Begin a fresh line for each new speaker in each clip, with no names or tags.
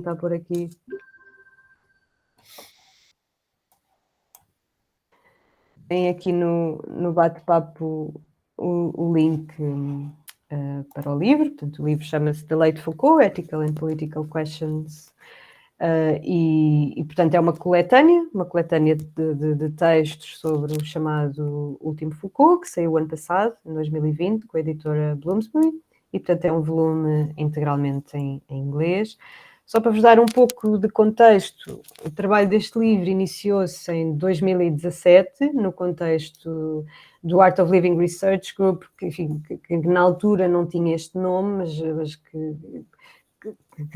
Está por aqui. Tem aqui no bate-papo o link para o livro. Portanto, o livro chama-se The Late Foucault, Ethical and Political Questions. Portanto, é uma coletânea de textos sobre o chamado Último Foucault, que saiu ano passado, em 2020, com a editora Bloomsbury, e, portanto, é um volume integralmente em inglês. Só para vos dar um pouco de contexto, o trabalho deste livro iniciou-se em 2017, no contexto do Art of Living Research Group, que, enfim, que na altura não tinha este nome, mas que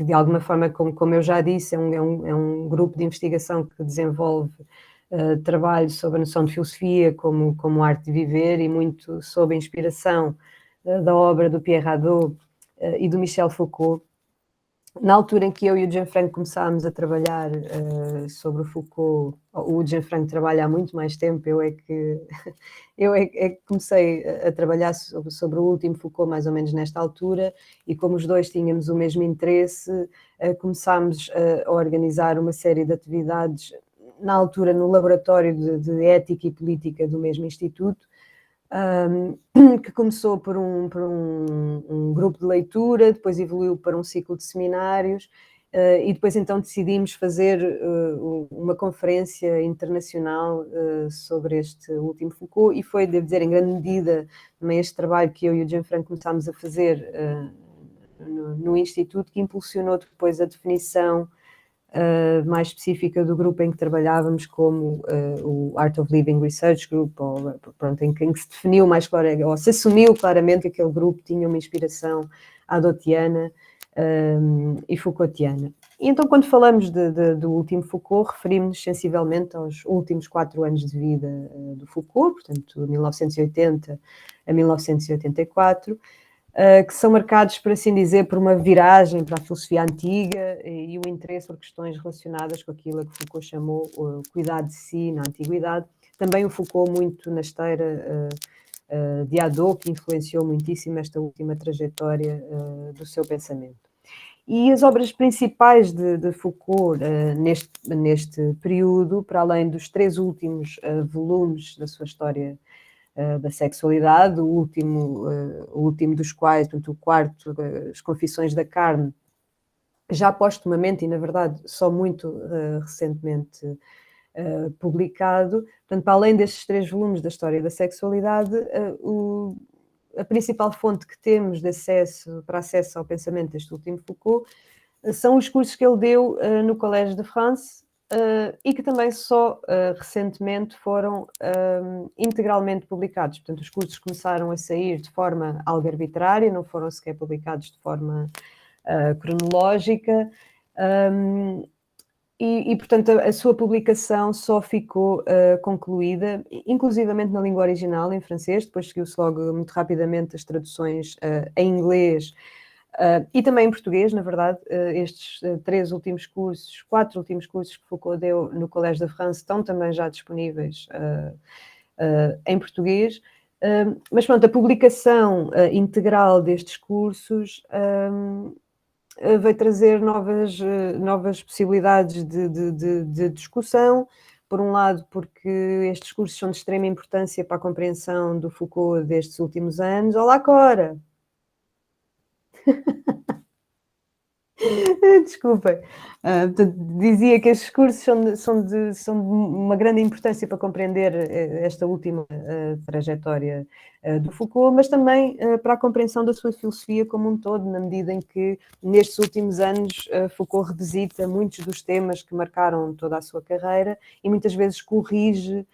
de alguma forma, como eu já disse, é um grupo de investigação que desenvolve trabalho sobre a noção de filosofia como arte de viver e muito sob a inspiração da obra do Pierre Hadot e do Michel Foucault. Na altura em que eu e o Gianfranco começámos a trabalhar sobre o Foucault, o Gianfranco trabalha há muito mais tempo, eu é que comecei a trabalhar sobre o Último Foucault mais ou menos nesta altura, e como os dois tínhamos o mesmo interesse, começámos a organizar uma série de atividades, na altura no Laboratório de Ética e Política do mesmo Instituto, que começou por um grupo de leitura, depois evoluiu para um ciclo de seminários, e depois então decidimos fazer uma conferência internacional sobre este Último Foucault, e foi, devo dizer, em grande medida também este trabalho que eu e o Gianfranco começámos a fazer no Instituto, que impulsionou depois a definição mais específica do grupo em que trabalhávamos, como o Art of Living Research Group, em que se definiu mais claro, ou se assumiu claramente que aquele grupo tinha uma inspiração adotiana e Foucaultiana. E então, quando falamos do Último Foucault, referimos-nos sensivelmente aos últimos 4 anos de vida do Foucault, portanto, de 1980 a 1984, que são marcados, por assim dizer, por uma viragem para a filosofia antiga e o interesse por questões relacionadas com aquilo a que Foucault chamou o cuidado de si na antiguidade. Também o Foucault muito na esteira de Hadot, que influenciou muitíssimo esta última trajetória do seu pensamento. E as obras principais de Foucault neste período, para além dos 3 últimos volumes da sua história da sexualidade, o último dos quais, portanto, o quarto, As Confissões da Carne, já postumamente e, na verdade, só muito recentemente publicado. Portanto, para além destes 3 volumes da história da sexualidade, a principal fonte que temos para acesso ao pensamento deste Último Foucault são os cursos que ele deu no Collège de France, e que também só recentemente foram integralmente publicados. Portanto, os cursos começaram a sair de forma algo arbitrária, não foram sequer publicados de forma cronológica, portanto, a sua publicação só ficou concluída, inclusivamente na língua original, em francês, depois seguiu-se logo muito rapidamente as traduções em inglês, e também em português, na verdade. Estes 4 últimos cursos que Foucault deu no Collège de France estão também já disponíveis em português. Mas pronto, a publicação integral destes cursos veio trazer novas possibilidades de discussão. Por um lado, porque estes cursos são de extrema importância para a compreensão do Foucault destes últimos anos. Olá, Cora! Desculpem. Portanto, dizia que estes cursos são de uma grande importância para compreender esta última trajetória do Foucault, mas também para a compreensão da sua filosofia como um todo, na medida em que, nestes últimos anos, Foucault revisita muitos dos temas que marcaram toda a sua carreira e muitas vezes corrige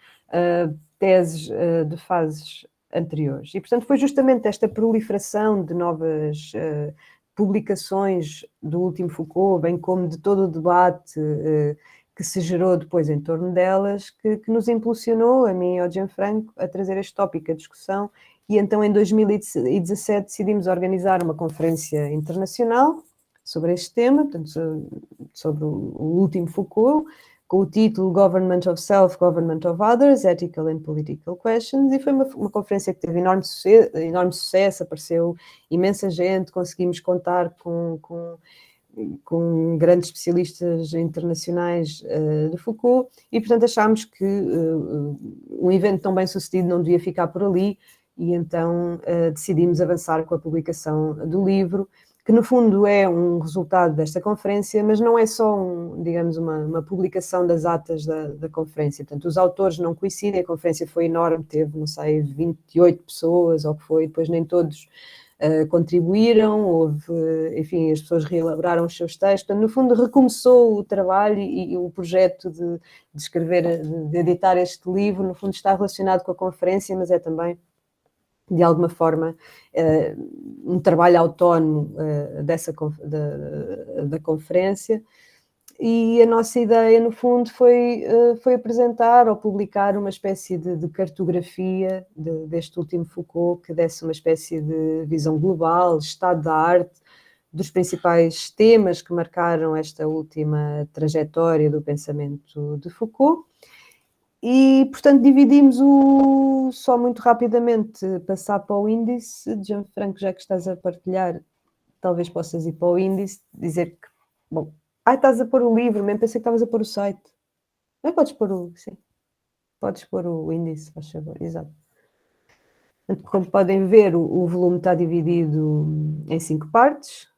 teses de fases anteriores. E, portanto, foi justamente esta proliferação de novas publicações do Último Foucault, bem como de todo o debate que se gerou depois em torno delas, que nos impulsionou, a mim e ao Gianfranco, a trazer este tópico à discussão. E então, em 2017, decidimos organizar uma conferência internacional sobre este tema, portanto, sobre o Último Foucault, com o título Government of Self, Government of Others, Ethical and Political Questions, e foi uma conferência que teve enorme sucesso, apareceu imensa gente, conseguimos contar com com grandes especialistas internacionais de Foucault, e portanto achámos que um evento tão bem sucedido não devia ficar por ali, e então decidimos avançar com a publicação do livro, que no fundo é um resultado desta conferência, mas não é só, digamos, uma publicação das atas da conferência. Portanto, os autores não coincidem, a conferência foi enorme, teve, não sei, 28 pessoas, ou o que foi, depois nem todos contribuíram, houve, enfim, as pessoas reelaboraram os seus textos. Portanto, no fundo, recomeçou o trabalho e o projeto de escrever, de editar este livro, no fundo está relacionado com a conferência, mas é também, de alguma forma, um trabalho autónomo da conferência. E a nossa ideia, no fundo, foi apresentar ou publicar uma espécie de cartografia deste último Foucault, que desse uma espécie de visão global, estado da arte, dos principais temas que marcaram esta última trajetória do pensamento de Foucault. E, portanto, dividimos só muito rapidamente, passar para o índice. Gianfranco, já que estás a partilhar, talvez possas ir para o índice, dizer que, bom, estás a pôr o livro, mesmo pensei que estavas a pôr o site. Não podes pôr sim, podes pôr o índice, faz favor, exato. Como podem ver, o volume está dividido em 5 partes,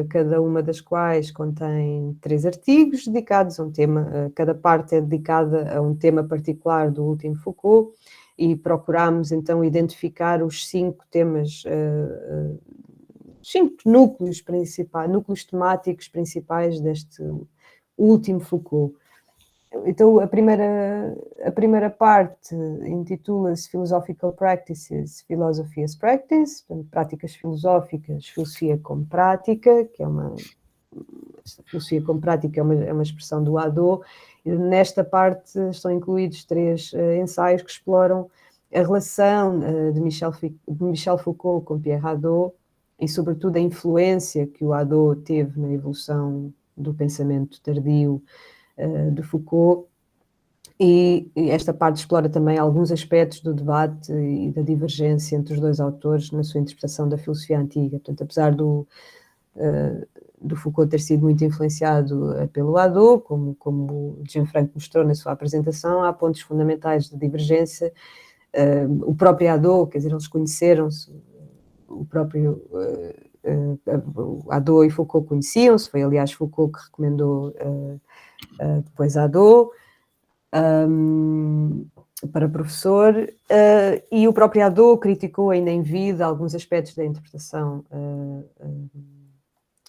cada uma das quais contém 3 artigos dedicados a um tema. Cada parte é dedicada a um tema particular do último Foucault, e procurámos então identificar os 5 temas, 5 núcleos principais, núcleos temáticos principais deste último Foucault. Então, a primeira parte intitula-se Philosophical Practices, Philosophy as Practice, portanto, práticas filosóficas, filosofia como prática, que é filosofia como prática é uma expressão do Hadot. E nesta parte estão incluídos 3 ensaios que exploram a relação de Michel Foucault com Pierre Hadot, e sobretudo a influência que o Hadot teve na evolução do pensamento tardio de Foucault, e esta parte explora também alguns aspectos do debate e da divergência entre os dois autores na sua interpretação da filosofia antiga. Portanto, apesar do Foucault ter sido muito influenciado pelo Hadot, como o Gianfranco mostrou na sua apresentação, há pontos fundamentais de divergência. O próprio Hadot, quer dizer, eles conheceram-se, o próprio Hadot e Foucault conheciam-se, foi aliás Foucault que recomendou depois Hadot para professor, e o próprio Hadot criticou ainda em vida alguns aspectos da interpretação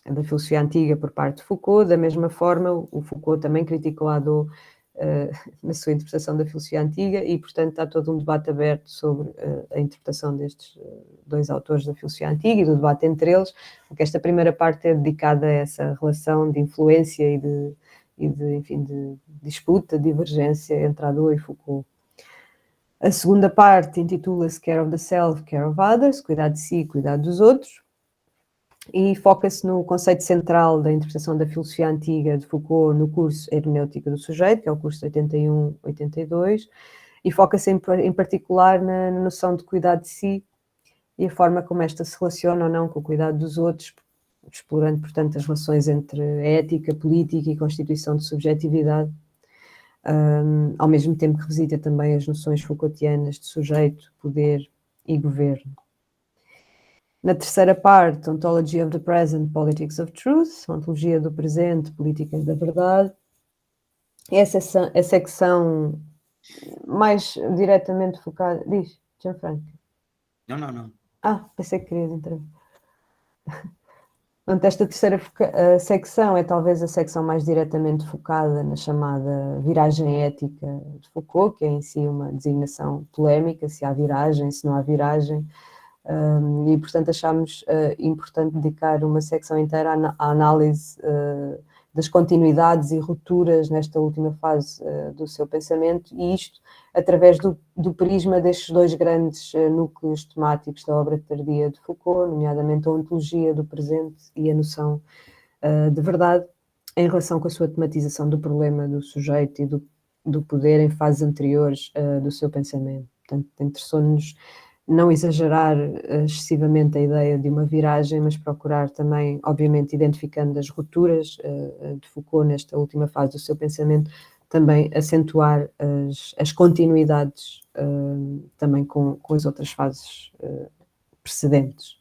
da filosofia antiga por parte de Foucault. Da mesma forma, o Foucault também criticou Hadot na sua interpretação da filosofia antiga, e portanto está todo um debate aberto sobre a interpretação destes 2 autores da filosofia antiga e do debate entre eles, porque esta primeira parte é dedicada a essa relação de influência e de disputa, divergência entre Hadot e Foucault. A segunda parte intitula-se Care of the Self, Care of Others, cuidar de si, cuidar dos outros, e foca-se no conceito central da interpretação da filosofia antiga de Foucault no curso Hermenêutica do Sujeito, que é o curso de 81-82, e foca-se em particular na noção de cuidar de si e a forma como esta se relaciona ou não com o cuidado dos outros, explorando, portanto, as relações entre ética, política e constituição de subjetividade, ao mesmo tempo que revisita também as noções Foucaultianas de sujeito, poder e governo. Na terceira parte, Ontology of the Present, Politics of Truth, Ontologia do Presente, Políticas da Verdade. Essa é a secção mais diretamente focada... Diz, Gianfranco.
Não.
Pensei que querias intervir. Portanto, esta terceira secção é talvez a secção mais diretamente focada na chamada viragem ética de Foucault, que é em si uma designação polémica, se há viragem, se não há viragem, e portanto achámos importante dedicar uma secção inteira à análise das continuidades e rupturas nesta última fase do seu pensamento, e isto através do prisma destes 2 grandes núcleos temáticos da obra tardia de Foucault, nomeadamente a ontologia do presente e a noção de verdade, em relação com a sua tematização do problema do sujeito e do poder em fases anteriores do seu pensamento. Portanto, interessou-nos não exagerar excessivamente a ideia de uma viragem, mas procurar também, obviamente, identificando as rupturas de Foucault nesta última fase do seu pensamento, também acentuar as continuidades também com as outras fases precedentes.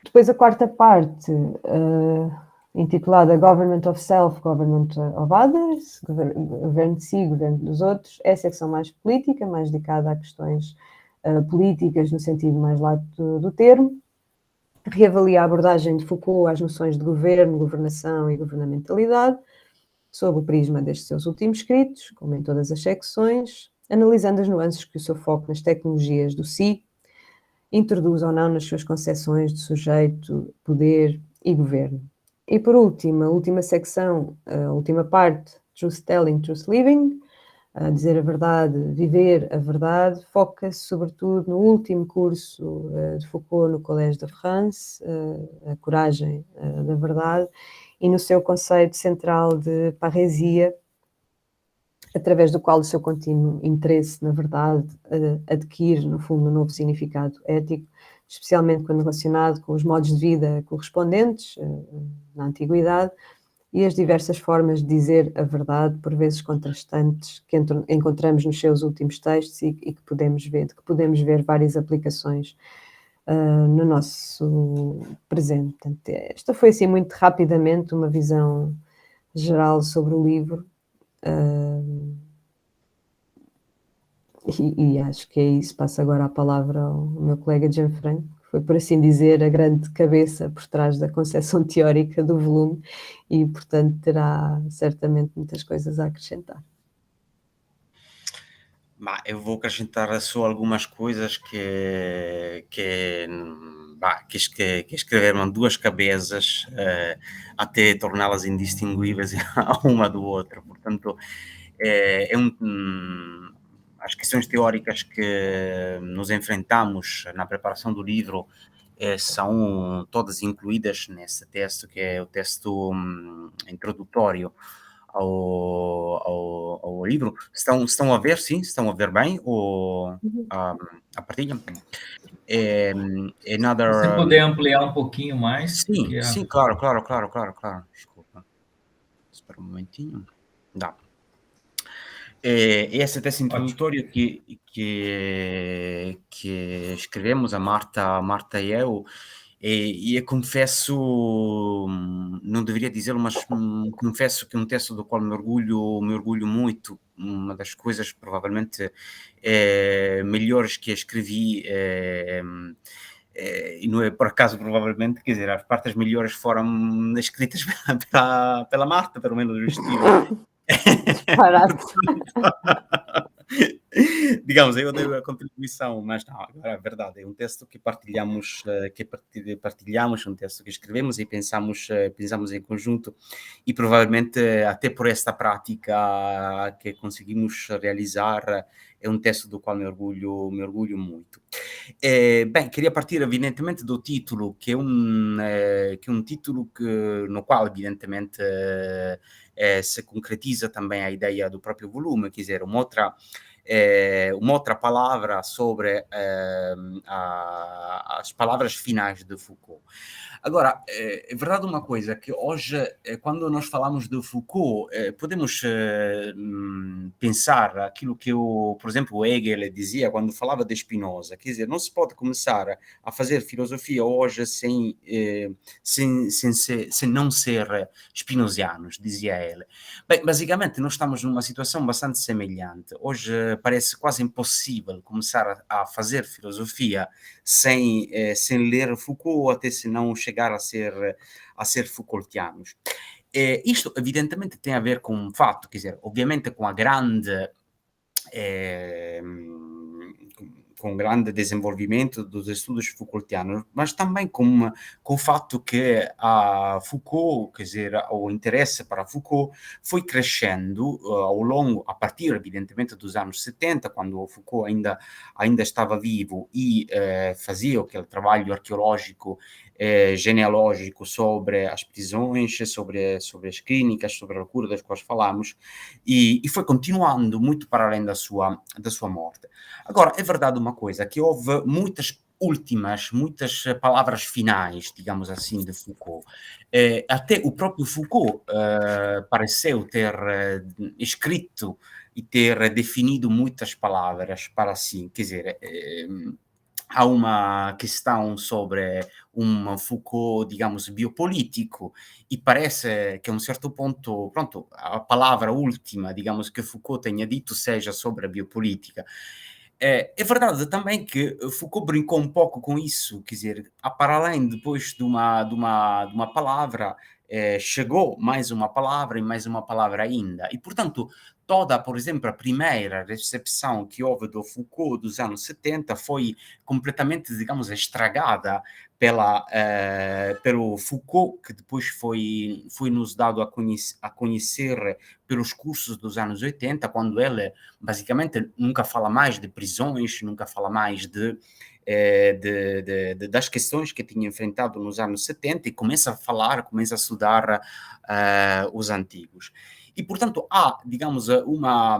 Depois a quarta parte, intitulada Government of Self, Government of Others, governo de si, governo dos outros, é a secção mais política, mais dedicada a questões políticas no sentido mais lato do termo, reavalia a abordagem de Foucault às noções de governo, governação e governamentalidade, sob o prisma destes seus últimos escritos, como em todas as secções, analisando as nuances que o seu foco nas tecnologias do si introduz ou não nas suas concepções de sujeito, poder e governo. E por último, a última secção, a última parte, Truth Telling, Truth Living, dizer a verdade, viver a verdade, foca-se sobretudo no último curso de Foucault no Collège de France, a coragem da verdade, e no seu conceito central de parresia, através do qual o seu contínuo interesse na verdade adquire, no fundo, um novo significado ético, especialmente quando relacionado com os modos de vida correspondentes na antiguidade e as diversas formas de dizer a verdade, por vezes contrastantes, que encontramos nos seus últimos textos e que podemos ver várias aplicações no nosso presente. Portanto, esta foi, assim, muito rapidamente, uma visão geral sobre o livro. E acho que é isso. Passo agora a palavra ao meu colega Gianfranco, que foi, por assim dizer, a grande cabeça por trás da concepção teórica do volume e, portanto, terá certamente muitas coisas a acrescentar.
Eu vou acrescentar só algumas coisas que escreveram duas cabeças até torná-las indistinguíveis uma do outro. Portanto, as questões teóricas que nos enfrentamos na preparação do livro são todas incluídas nesse texto, que é o texto introdutório ao livro. Estão a ver, sim? Estão a ver bem a partilha?
Se você puder ampliar um pouquinho mais.
Sim, claro. Desculpa. Espera um momentinho. Dá. Esse texto introdutório que escrevemos, a Marta e eu, e eu confesso, não deveria dizê-lo, mas confesso que é um texto do qual me orgulho muito. Uma das coisas provavelmente melhores que escrevi, e não é por acaso, provavelmente, quer dizer, as partes melhores foram escritas pela Marta, pelo menos o estilo. Digamos, eu dei a contribuição, mas não, agora é verdade, é um texto que partilhamos, um texto que escrevemos e pensamos em conjunto, e provavelmente até por esta prática que conseguimos realizar, é um texto do qual me orgulho muito. Bem, queria partir evidentemente do título, que é um título no qual evidentemente se concretiza também a ideia do próprio volume, quer dizer, uma outra palavra sobre as palavras finais de Foucault. Agora, é verdade uma coisa, que hoje, quando nós falamos de Foucault, podemos pensar aquilo que, por exemplo, Hegel dizia quando falava de Spinoza, quer dizer, não se pode começar a fazer filosofia hoje sem não ser spinozianos, dizia ele. Bem, basicamente, nós estamos numa situação bastante semelhante. Hoje parece quase impossível começar a fazer filosofia sem ler Foucault, até se não chegar a ser Foucaultianos. Isto, evidentemente, tem a ver com um fato, quer dizer, obviamente com com grande desenvolvimento dos estudos Foucaultianos, mas também com o fato que a Foucault, quer dizer, o interesse para Foucault foi crescendo a partir, evidentemente, dos anos 70, quando o Foucault ainda estava vivo e fazia aquele trabalho arqueológico genealógico sobre as prisões, sobre as clínicas, sobre a loucura das quais falamos, e foi continuando muito para além da sua morte. Agora, é verdade uma coisa, que houve muitas palavras finais, digamos assim, de Foucault. Até o próprio Foucault pareceu ter escrito e ter definido muitas palavras para si. Quer dizer, há uma questão sobre um Foucault, digamos, biopolítico, e parece que a um certo ponto, pronto, a palavra última, digamos, que Foucault tenha dito seja sobre a biopolítica. É verdade também que Foucault brincou um pouco com isso, quer dizer, para além depois de uma palavra, chegou mais uma palavra e mais uma palavra ainda. E, portanto, por exemplo, a primeira recepção que houve do Foucault dos anos 70 foi completamente, digamos, estragada pelo Foucault, que depois foi nos dado a conhecer pelos cursos dos anos 80, quando ele basicamente nunca fala mais de prisões, nunca fala mais das questões que tinha enfrentado nos anos 70 e começa a estudar os antigos. E, portanto, há, digamos, uma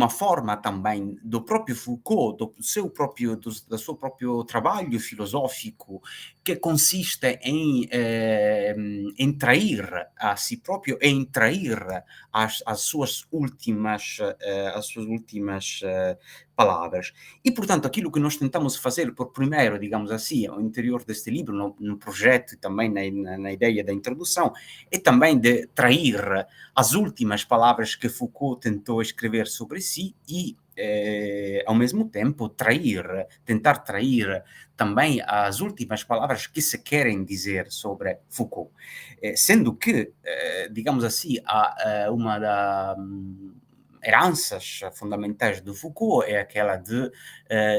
forma também do próprio Foucault, do seu próprio trabalho filosófico, que consiste em trair a si próprio, em trair as suas últimas palavras. E, portanto, aquilo que nós tentamos fazer por primeiro, digamos assim, ao interior deste livro, no projeto e também na ideia da introdução, é também de trair as últimas palavras que Foucault tentou escrever sobre si e, ao mesmo tempo, tentar trair também as últimas palavras que se querem dizer sobre Foucault. Sendo que, digamos assim, uma das heranças fundamentais do Foucault é aquela de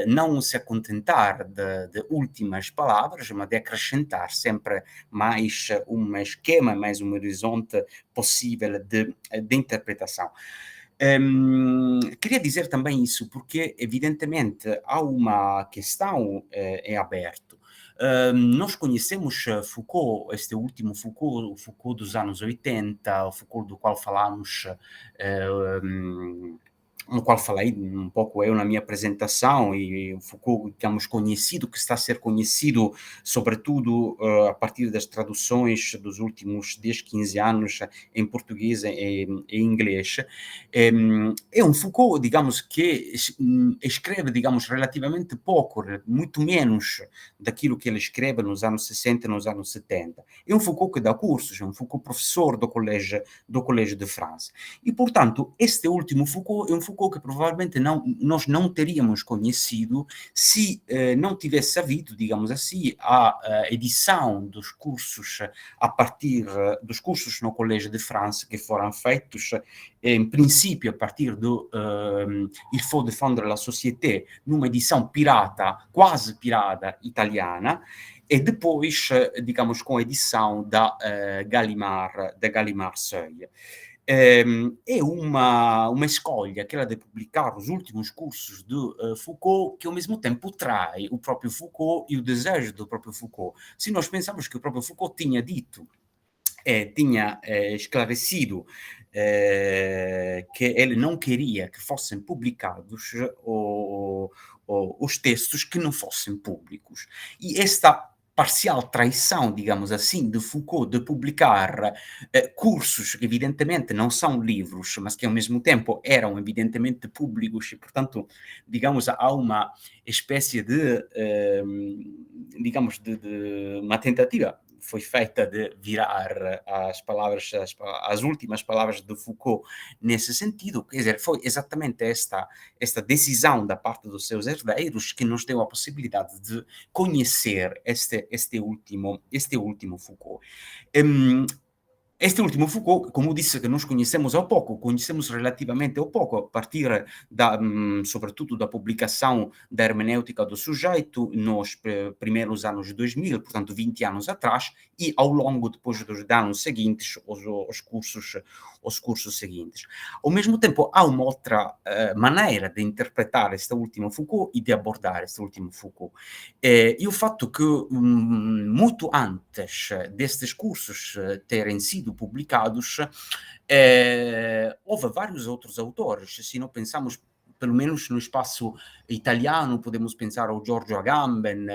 não se contentar de últimas palavras, mas de acrescentar sempre mais um esquema, mais um horizonte possível de interpretação. Queria dizer também isso porque, evidentemente, há uma questão em aberto. Nós conhecemos Foucault, este último Foucault, o Foucault dos anos 80, o Foucault do qual falamos, no qual falei um pouco eu na minha apresentação, e o Foucault, digamos, conhecido, que está a ser conhecido, sobretudo a partir das traduções dos últimos 10, 15 anos em português e inglês. É um Foucault, digamos, que escreve, digamos, relativamente pouco, muito menos daquilo que ele escreve nos anos 60 e nos anos 70. É um Foucault que dá cursos, é um Foucault professor do Colégio de França. E, portanto, este último Foucault é um Foucault que provavelmente nós não teríamos conhecido se não tivesse havido, digamos assim, a edição dos cursos a partir dos cursos no Colégio de França, que foram feitos, em princípio, a partir do Il faut défendre la société, numa edição pirata, quase pirata, italiana, e depois, digamos, com a edição da Gallimard Seuil. É uma escolha, aquela de publicar os últimos cursos de Foucault, que ao mesmo tempo trai o próprio Foucault e o desejo do próprio Foucault. Se nós pensamos que o próprio Foucault tinha dito, tinha esclarecido que ele não queria que fossem publicados os textos que não fossem públicos. E esta parcial traição, digamos assim, de Foucault de publicar cursos que evidentemente não são livros, mas que ao mesmo tempo eram evidentemente públicos e, portanto, digamos, há uma espécie de, digamos, de uma tentativa foi feita de virar as últimas palavras de Foucault nesse sentido. Quer dizer, foi exatamente esta decisão da parte dos seus herdeiros que nos deu a possibilidade de conhecer este último Foucault. Este último Foucault, como disse, que nós conhecemos há pouco, conhecemos relativamente há pouco, a partir sobretudo da publicação da Hermenêutica do Sujeito nos primeiros anos 2000, portanto 20 anos atrás, e ao longo depois dos anos seguintes, os cursos seguintes. Ao mesmo tempo, há uma outra maneira de interpretar este último Foucault e de abordar este último Foucault. E o fato que, muito antes destes cursos terem sido publicados, houve vários outros autores. Se não pensamos, pelo menos no espaço italiano, podemos pensar ao Giorgio Agamben,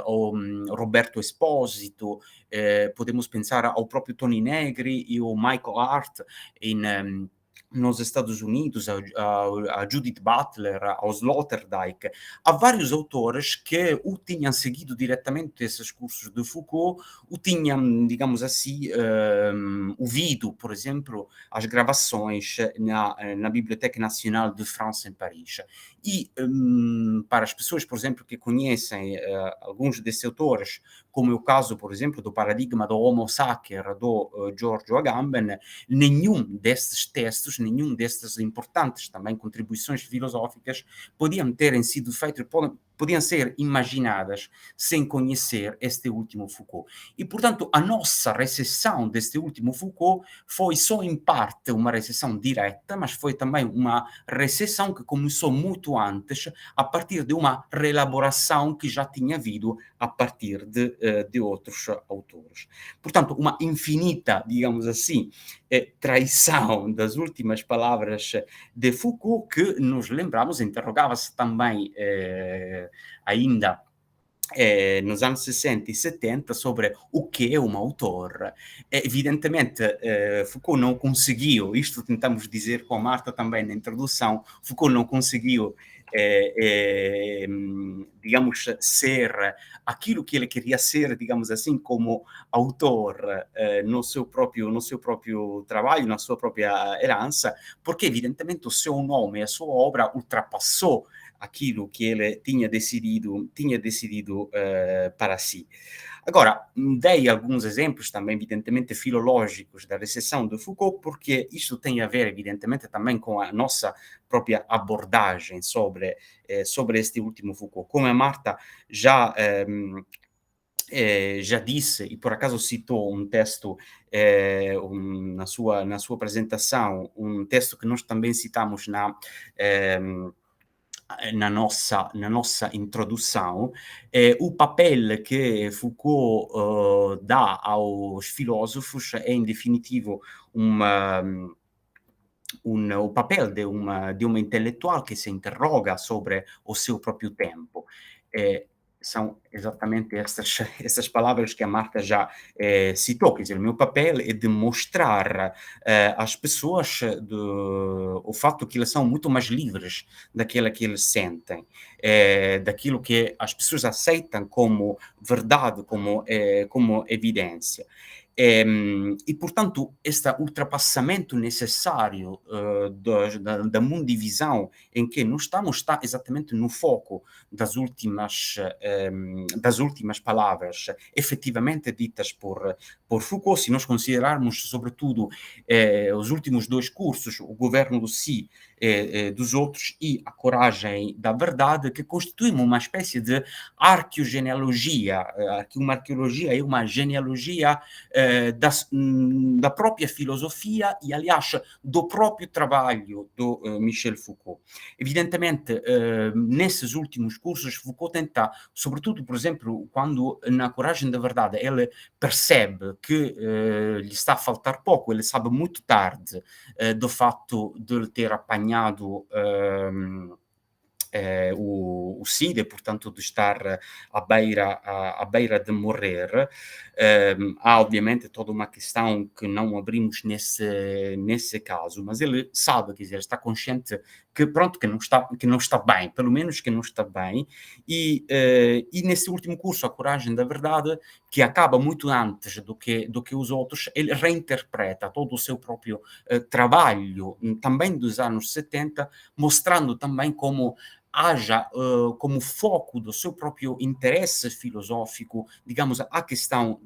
ao Roberto Esposito, podemos pensar ao próprio Tony Negri e ao Michael Hart nos Estados Unidos, a Judith Butler, ao Sloterdijk. Há vários autores que o tinham seguido diretamente esses cursos de Foucault, o tinham, digamos assim, ouvido, por exemplo, as gravações na Biblioteca Nacional de França em Paris. E para as pessoas, por exemplo, que conhecem alguns desses autores, como é o caso, por exemplo, do Paradigma do Homo Sacer, do Giorgio Agamben, nenhum destes textos, nenhum destas importantes também contribuições filosóficas podiam terem sido feitos, podiam ser imaginadas sem conhecer este último Foucault. E, portanto, a nossa recepção deste último Foucault foi só em parte uma recepção direta, mas foi também uma recepção que começou muito antes, a partir de uma reelaboração que já tinha havido a partir de outros autores. Portanto, uma infinita, digamos assim, traição das últimas palavras de Foucault, que nos lembramos, interrogava-se também ainda nos anos 60 e 70 sobre o que é um autor. Evidentemente, Foucault não conseguiu, isto tentamos dizer com a Marta também na introdução, Foucault não conseguiu digamos, ser aquilo que ele queria ser, digamos assim, como autor no seu próprio trabalho, na sua própria herança, porque evidentemente o seu nome e a sua obra ultrapassou aquilo que ele tinha decidido para si. Agora, dei alguns exemplos também, evidentemente, filológicos da recepção de Foucault, porque isto tem a ver, evidentemente, também com a nossa própria abordagem sobre este último Foucault. Como a Marta já disse, e por acaso citou um texto na sua apresentação, um texto que nós também citamos na nossa introdução, o papel que Foucault dà aos filósofos é, em definitivo, o papel de uma intelectual que se interroga sobre o seu próprio tempo. São exatamente essas palavras que a Marta já citou, quer dizer, o meu papel é de mostrar às pessoas o fato que elas são muito mais livres daquilo que eles sentem, daquilo que as pessoas aceitam como verdade, como evidência. E, portanto, este ultrapassamento necessário da mundivisão em que nós estamos está exatamente no foco das últimas palavras efetivamente ditas por Foucault, se nós considerarmos, sobretudo, os últimos dois cursos, o governo do si dos outros e a coragem da verdade, que constituem uma espécie de arqueogenealogia. Uma arqueologia é uma genealogia da própria filosofia e, aliás, do próprio trabalho do Michel Foucault. Evidentemente, nesses últimos cursos, Foucault tenta, sobretudo, por exemplo, quando na Coragem da Verdade ele percebe que lhe está a faltar pouco, ele sabe muito tarde do facto de ter apanhado o SIDA, portanto, de estar à beira de morrer. Há, obviamente, toda uma questão que não abrimos nesse caso, mas ele sabe, quer dizer, está consciente que, pronto, que não está bem, pelo menos que não está bem, e nesse último curso, A Coragem da Verdade, que acaba muito antes do que os outros, ele reinterpreta todo o seu próprio trabalho, também dos anos 70, mostrando também como haja como foco do seu próprio interesse filosófico, digamos, a questão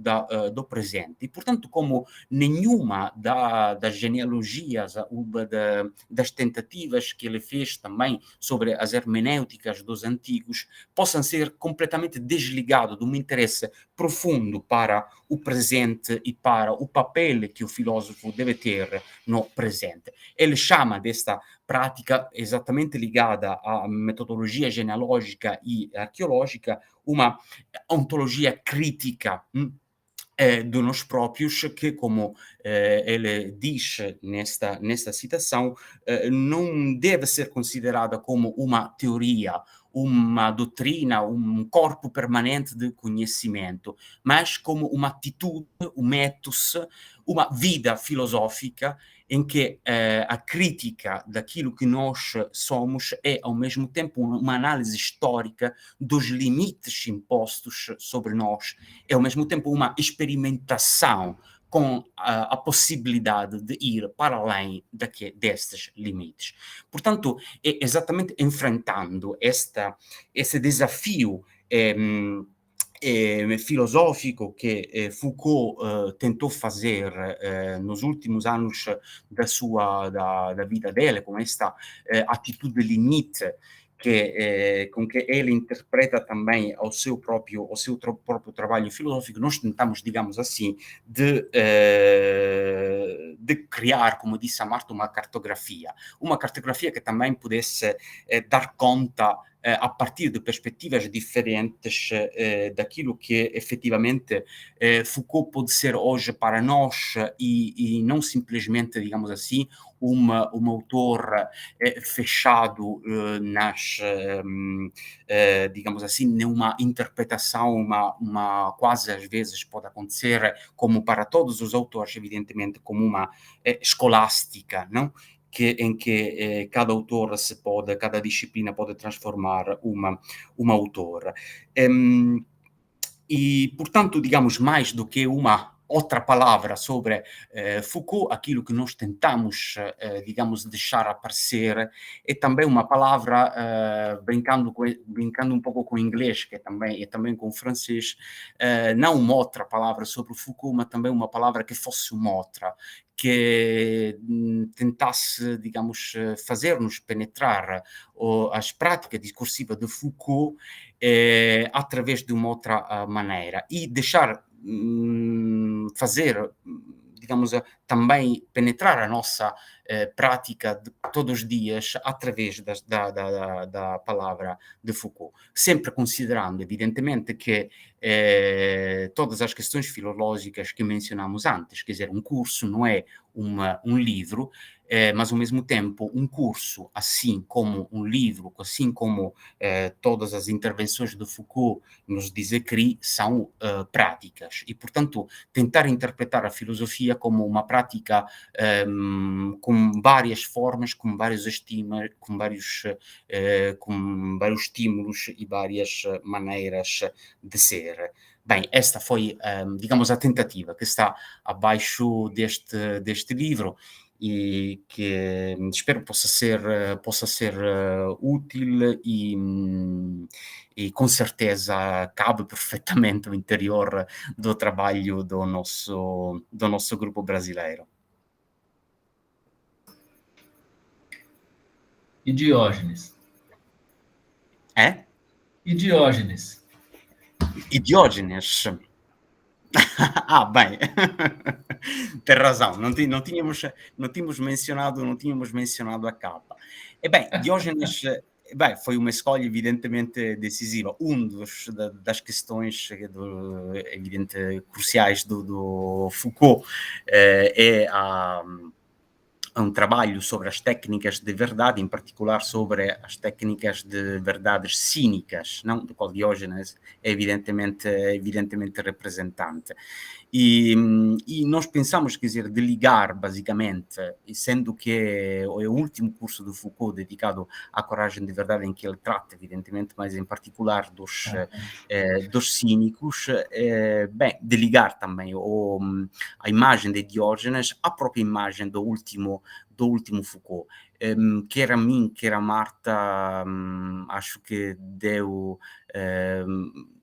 do presente. E, portanto, como nenhuma das genealogias, das tentativas que ele fez também sobre as hermenêuticas dos antigos, possam ser completamente desligados de um interesse profundo para o presente e para o papel que o filósofo deve ter no presente. Ele chama desta prática exatamente ligada à metodologia genealógica e arqueológica, uma ontologia crítica de nós próprios, que, como ele diz nesta citação, não deve ser considerada como uma teoria, uma doutrina, um corpo permanente de conhecimento, mas como uma atitude, um ethos, uma vida filosófica em que a crítica daquilo que nós somos é, ao mesmo tempo, uma análise histórica dos limites impostos sobre nós, é, ao mesmo tempo, uma experimentação com a possibilidade de ir para além destes limites. Portanto, é exatamente enfrentando esse desafio filosófico que Foucault tentou fazer nos últimos anos da vida dele, com esta atitude limite com que ele interpreta também o seu próprio trabalho filosófico. Nós tentamos, digamos assim, de criar, como disse a Marta, uma cartografia que também pudesse dar conta a partir de perspectivas diferentes daquilo que efetivamente Foucault pode ser hoje para nós e não simplesmente, digamos assim, um autor fechado digamos assim, numa interpretação, uma quase às vezes pode acontecer, como para todos os autores, evidentemente, como uma escolástica, não? Em que cada autor cada disciplina pode transformar uma autora. E, portanto, digamos, mais do que uma outra palavra sobre Foucault, aquilo que nós tentamos, digamos, deixar aparecer é também uma palavra, brincando um pouco com o inglês, que é também com o francês, não uma outra palavra sobre Foucault, mas também uma palavra que fosse uma outra, que tentasse, digamos, fazer-nos penetrar as práticas discursivas de Foucault através de uma outra maneira e deixar fazer, digamos, também penetrar a nossa prática de todos os dias através da palavra de Foucault, sempre considerando, evidentemente, que todas as questões filológicas que mencionamos antes, quer dizer, um curso não é um livro, mas ao mesmo tempo um curso, assim como um livro, assim como todas as intervenções de Foucault nos diz écrit, são práticas. E, portanto, tentar interpretar a filosofia como uma prática com várias formas, com vários estímulos e várias maneiras de ser. Bem, esta foi, digamos, a tentativa que está abaixo deste livro e que espero possa ser útil e com certeza cabe perfeitamente no interior do trabalho do nosso grupo brasileiro.
E Diógenes?
E Diógenes? Bem, tem razão, não tínhamos mencionado a capa. Bem, Diógenes foi uma escolha evidentemente decisiva. Das questões cruciais do Foucault é um trabalho sobre as técnicas de verdade, em particular sobre as técnicas de verdades cínicas, não? Do qual Diógenes é evidentemente representante. E nós pensamos, quer dizer, de ligar, basicamente, sendo que é o último curso do Foucault dedicado à coragem de verdade, em que ele trata, evidentemente, mas em particular dos cínicos, de ligar também a imagem de Diógenes à própria imagem do último Foucault. quer a mim, quer a Marta, acho que deu, quer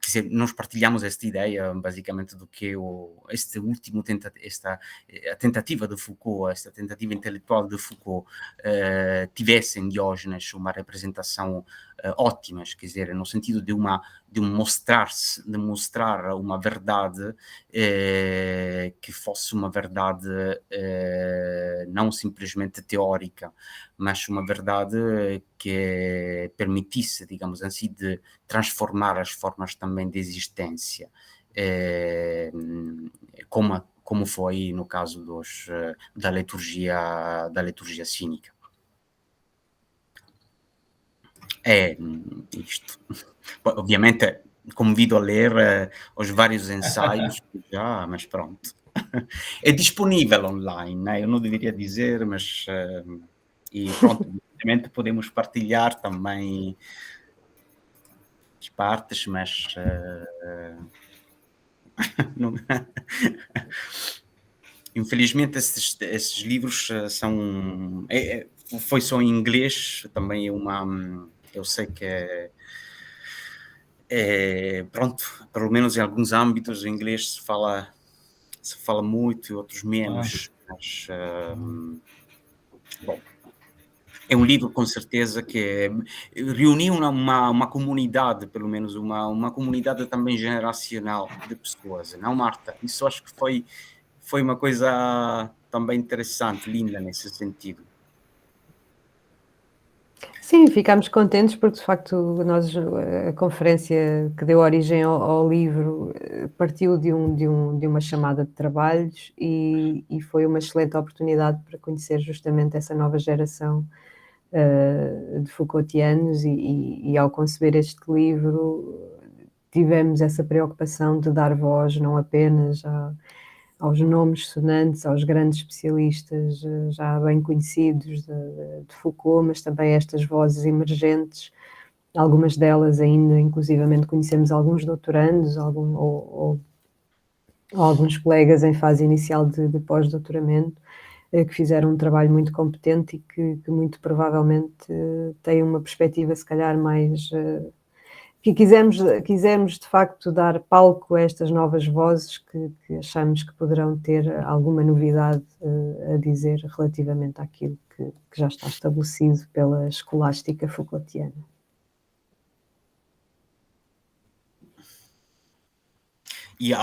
dizer, nós partilhamos esta ideia, basicamente, do que este último a tentativa de Foucault, esta tentativa intelectual de Foucault, tivesse em Diógenes uma representação ótima, quer dizer, no sentido de mostrar uma verdade que fosse uma verdade não simplesmente teórica, mas uma verdade que permitisse, digamos assim, de transformar as formas também de existência, como foi no caso da liturgia cínica. É isto. Obviamente, convido a ler os vários ensaios já, mas pronto. É disponível online, né? Eu não deveria dizer, mas e pronto, obviamente podemos partilhar também as partes, mas não... Infelizmente esses livros são... foi só em inglês, também eu sei que pronto, pelo menos em alguns âmbitos o inglês se fala muito e outros menos, mas bom, é um livro com certeza que reuniu uma comunidade, pelo menos uma comunidade também generacional de pessoas, não, Marta? Isso acho que foi uma coisa também interessante, linda nesse sentido.
Sim, ficámos contentes porque, de facto, a conferência que deu origem ao livro partiu de uma chamada de trabalhos e foi uma excelente oportunidade para conhecer justamente essa nova geração de Foucaultianos e ao conceber este livro tivemos essa preocupação de dar voz não apenas aos nomes sonantes, aos grandes especialistas já bem conhecidos de Foucault, mas também estas vozes emergentes, algumas delas ainda, inclusivamente, conhecemos alguns doutorandos ou alguns colegas em fase inicial de pós-doutoramento, que fizeram um trabalho muito competente e que muito provavelmente têm uma perspectiva, se calhar, mais... que quisemos de facto dar palco a estas novas vozes que achamos que poderão ter alguma novidade a dizer relativamente àquilo que já está estabelecido pela escolástica Foucaultiana.
E